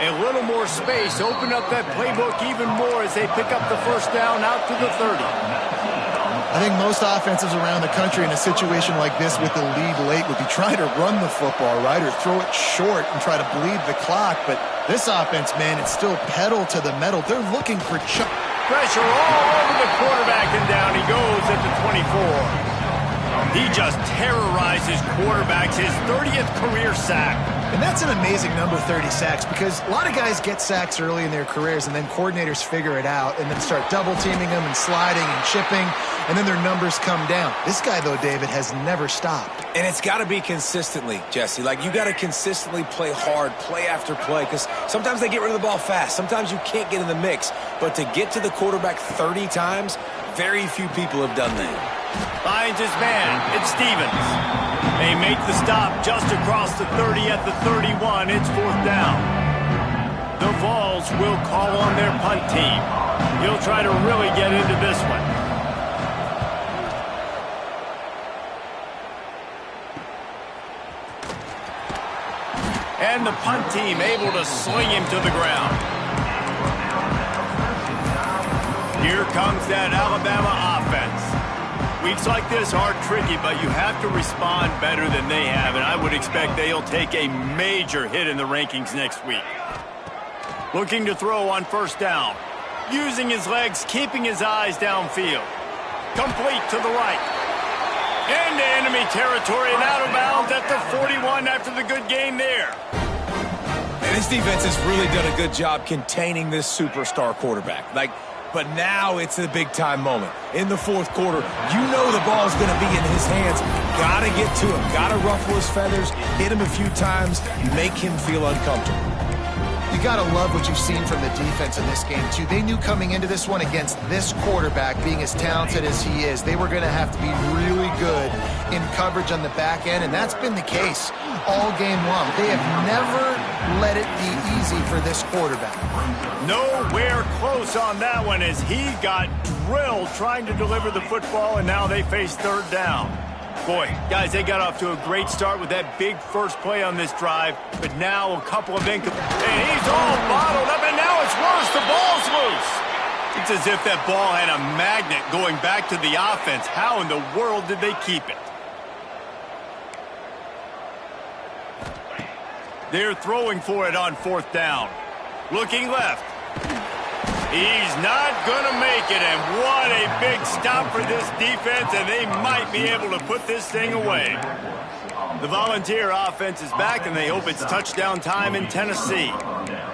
A little more space, open up that playbook even more as they pick up the first down out to the 30. I think most offenses around the country in a situation like this with the lead late would be trying to run the football, right, or throw it short and try to bleed the clock. But this offense, man, it's still pedal to the metal. They're looking for pressure all over the quarterback, and down he goes at the 24. He just terrorizes quarterbacks, his 30th career sack. And that's an amazing number, 30 sacks, because a lot of guys get sacks early in their careers, and then coordinators figure it out and then start double-teaming them and sliding and chipping, and then their numbers come down. This guy, though, David, has never stopped. And it's got to be consistently, Jesse. Like, you got to consistently play hard, play after play, because sometimes they get rid of the ball fast. Sometimes you can't get in the mix. But to get to the quarterback 30 times, very few people have done that. Finds his man. It's Stevens. They make the stop just across the 30 at the 31. It's 4th down. The Vols will call on their punt team. He'll try to really get into this one. And the punt team able to sling him to the ground. Here comes that Alabama offense. Weeks like this are tricky, but you have to respond better than they have, and I would expect they'll take a major hit in the rankings next week. Looking to throw on 1st down. Using his legs, keeping his eyes downfield. Complete to the right. Into enemy territory and out of bounds at the 41 after the good game there. And this defense has really done a good job containing this superstar quarterback. But now it's a big-time moment. In the 4th quarter, you know the ball's going to be in his hands. Got to get to him. Got to ruffle his feathers, hit him a few times, make him feel uncomfortable. You got to love what you've seen from the defense in this game, too. They knew coming into this one against this quarterback, being as talented as he is, they were going to have to be really good in coverage on the back end, and that's been the case all game long. They have never let it be easy for this quarterback. Nowhere close on that one as he got drilled trying to deliver the football, and now they face 3rd down. Boy, guys, they got off to a great start with that big first play on this drive, but now a couple of and he's all bottled up, and now it's worse. The ball's loose. It's as if that ball had a magnet going back to the offense. How in the world did they keep it? They're throwing for it on 4th down. Looking left. He's not going to make it, and what a big stop for this defense, and they might be able to put this thing away. The Volunteer offense is back, and they hope it's touchdown time in Tennessee.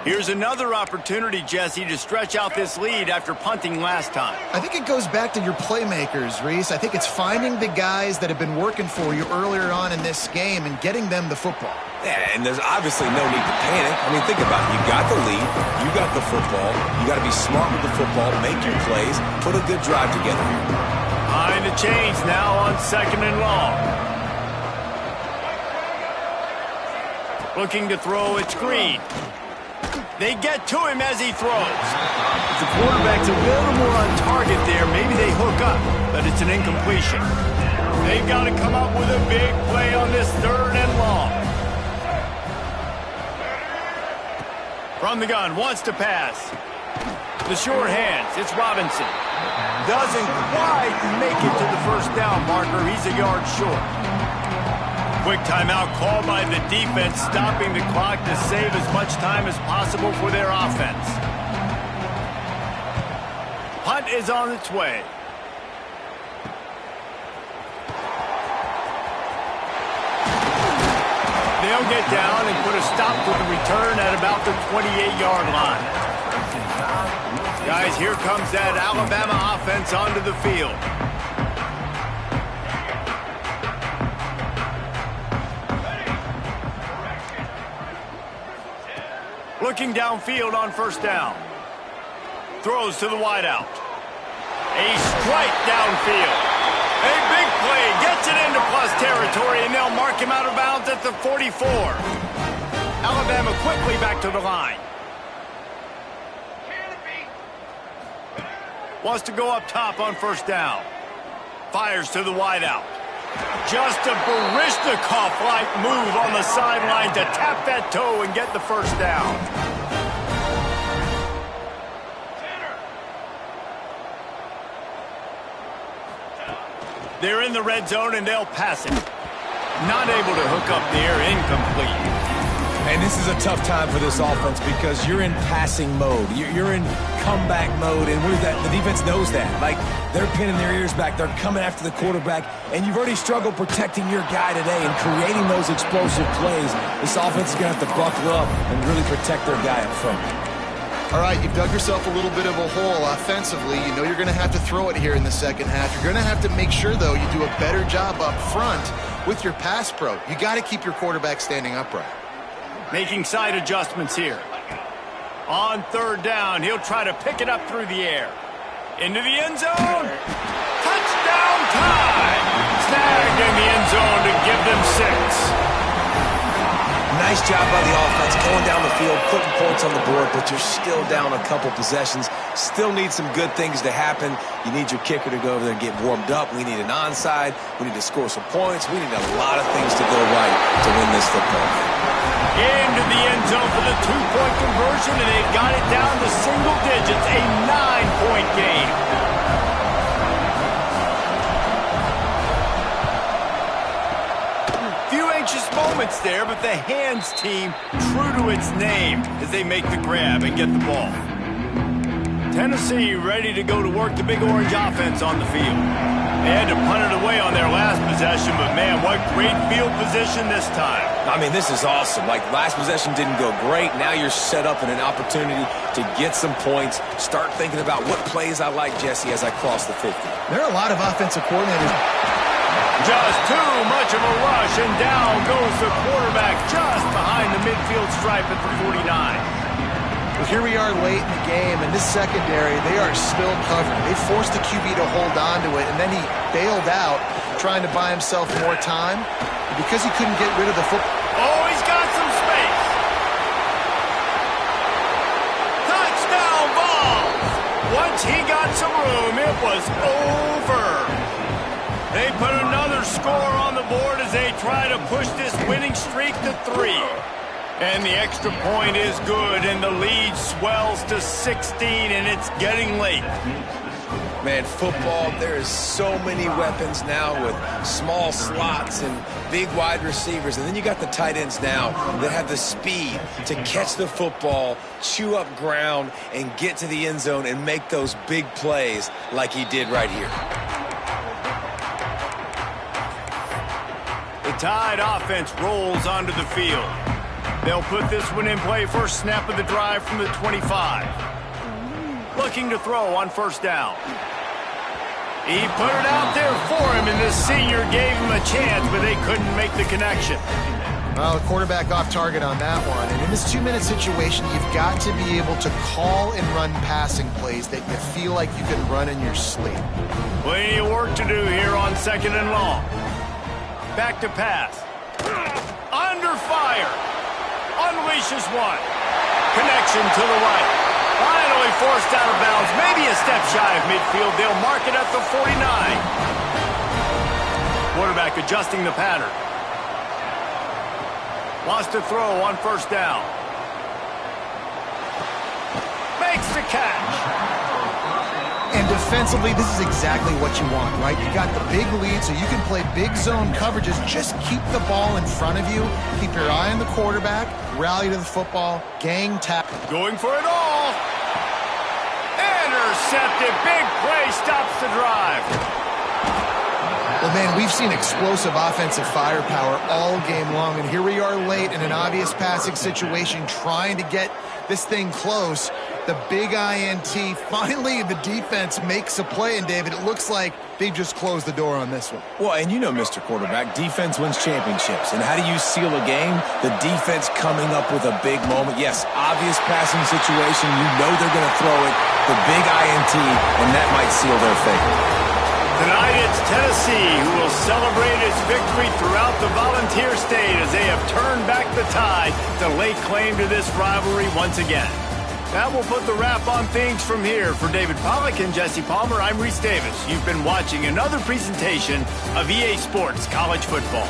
Here's another opportunity, Jesse, to stretch out this lead after punting last time. I think it goes back to your playmakers, Reese. I think it's finding the guys that have been working for you earlier on in this game and getting them the football. Yeah, and there's obviously no need to panic. I mean, think about it. You got the lead. You got the football. You got to be smart with the football, make your plays, put a good drive together here. Behind the chains now on 2nd and long. Looking to throw, it's Green. They get to him as he throws. If the quarterback's a little more on target there, maybe they hook up, but it's an incompletion. They've got to come up with a big play on this 3rd and long. From the gun, wants to pass. The short hands, it's Robinson. Doesn't quite make it to the 1st down marker. He's a yard short. Quick timeout called by the defense, stopping the clock to save as much time as possible for their offense. Punt is on its way. They'll get down and put a stop to the return at about the 28-yard line. Guys, here comes that Alabama offense onto the field. Looking downfield on 1st down. Throws to the wideout. A strike downfield. A big play gets it into plus territory, and they'll mark him out of bounds at the 44. Alabama quickly back to the line. Wants to go up top on first down. Fires to the wideout. Just a Baryshnikov-like move on the sideline to tap that toe and get the first down. They're in the red zone, and they'll pass it. Not able to hook up there, incomplete. And this is a tough time for this offense because you're in passing mode. You're in comeback mode, and the defense knows that. Like, they're pinning their ears back. They're coming after the quarterback, and you've already struggled protecting your guy today and creating those explosive plays. This offense is going to have to buckle up and really protect their guy up front. All right, you've dug yourself a little bit of a hole offensively. You know you're going to have to throw it here in the second half. You're going to have to make sure, though, you do a better job up front with your pass pro. You got to keep your quarterback standing upright. Making side adjustments here. On third down, he'll try to pick it up through the air. Into the end zone. Touchdown time. Snagged in the end zone to give them 6. Nice job by the offense going down the field, putting points on the board, but you're still down a couple possessions. Still need some good things to happen. You need your kicker to go over there and get warmed up. We need an onside. We need to score some points. We need a lot of things to go right to win this football game. Into the end zone for the 2-point conversion, and they've got it down to single digits, a 9-point game. Few anxious moments there, but the hands team true to its name as they make the grab and get the ball. Tennessee ready to go to work the Big Orange offense on the field. They had to punt it away on their last possession, but man, what great field position this time. I mean, this is awesome. Like, last possession didn't go great. Now you're set up in an opportunity to get some points. Start thinking about what plays I like, Jesse, as I cross the 50. There are a lot of offensive coordinators. Just too much of a rush, and down goes the quarterback just behind the midfield stripe at the 49. Well, here we are late in the game, and this secondary, they are still covering. They forced the QB to hold on to it, and then he bailed out, trying to buy himself more time. And because he couldn't get rid of the football. Oh, he's got some space. Touchdown ball. Once he got some room, it was over. They put another score on the board as they try to push this winning streak to 3. And the extra point is good, and the lead swells to 16, and it's getting late. Man, football, there is so many weapons now with small slots and big wide receivers. And then you got the tight ends now that have the speed to catch the football, chew up ground, and get to the end zone and make those big plays like he did right here. The Tide offense rolls onto the field. They'll put this one in play first snap of the drive from the 25. Looking to throw on first down. He put it out there for him, and the senior gave him a chance, but they couldn't make the connection. Well, the quarterback off target on that one. And in this 2-minute situation, you've got to be able to call and run passing plays that you feel like you can run in your sleep. Plenty of work to do here on 2nd and long. Back to pass. Under fire. Unleashes one. Connection to the right. Finally forced out of bounds. Maybe a step shy of midfield. They'll mark it at the 49. Quarterback adjusting the pattern. Wants to throw on first down. Makes the catch. And defensively, this is exactly what you want, right? You got the big lead, so you can play big zone coverages. Just keep the ball in front of you. Keep your eye on the quarterback. Rally to the football. Gang tackle. Going for it all. Intercepted. Big play stops the drive. Well, man, we've seen explosive offensive firepower all game long, and here we are late in an obvious passing situation trying to get this thing close, The big INT. Finally, the defense makes a play, and David, it looks like they just closed the door on this one. Well, and you know, Mr. Quarterback, defense wins championships. And how do you seal a game? The defense coming up with a big moment. Yes, obvious passing situation. You know they're going to throw it. The big INT, and that might seal their fate. Tonight it's Tennessee who will celebrate its victory throughout the Volunteer State as they have turned back the tide to lay claim to this rivalry once again. That will put the wrap on things from here. For David Pollack and Jesse Palmer, I'm Reese Davis. You've been watching another presentation of EA Sports College Football.